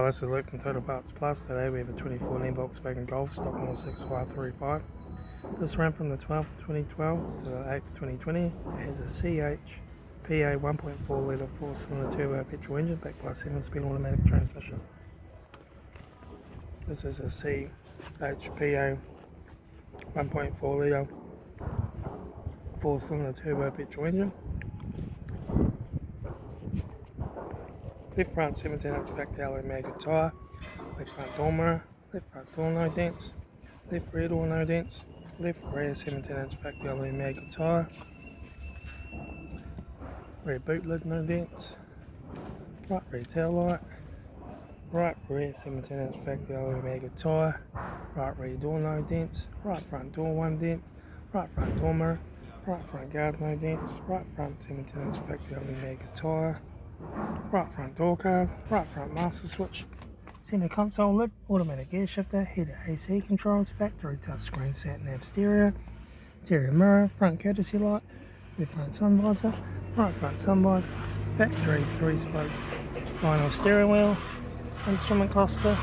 Hi, this is Luke from Total Parts Plus. Today we have a 2014 Volkswagen Golf, stock model 6535. This ran from the 12th of 2012 to the 8th of 2020. It has a CHPA 1.4 litre 4-cylinder turbo petrol engine backed by a 7-speed automatic transmission. This is a CHPA 1.4 litre 4-cylinder turbo petrol engine. Left front 17-inch factory alloy maggot tyre, left front door mirror, left front door no dents, left rear door no dents, left rear 17-inch factory alloy maggot tyre, rear boot lid no dents, right rear tail light, right rear 17-inch factory alloy maggot tyre, right rear door no dents, right front door 1 dent, right front door mirror, right front guard no dents, right front 17-inch factory alloy maggot tyre, right front door card, right front master switch, center console lid, automatic gear shifter, heated AC controls, factory touchscreen sat nav stereo, interior mirror, front courtesy light, left front sun visor, right front sun visor, factory 3-spoke vinyl steering wheel, instrument cluster,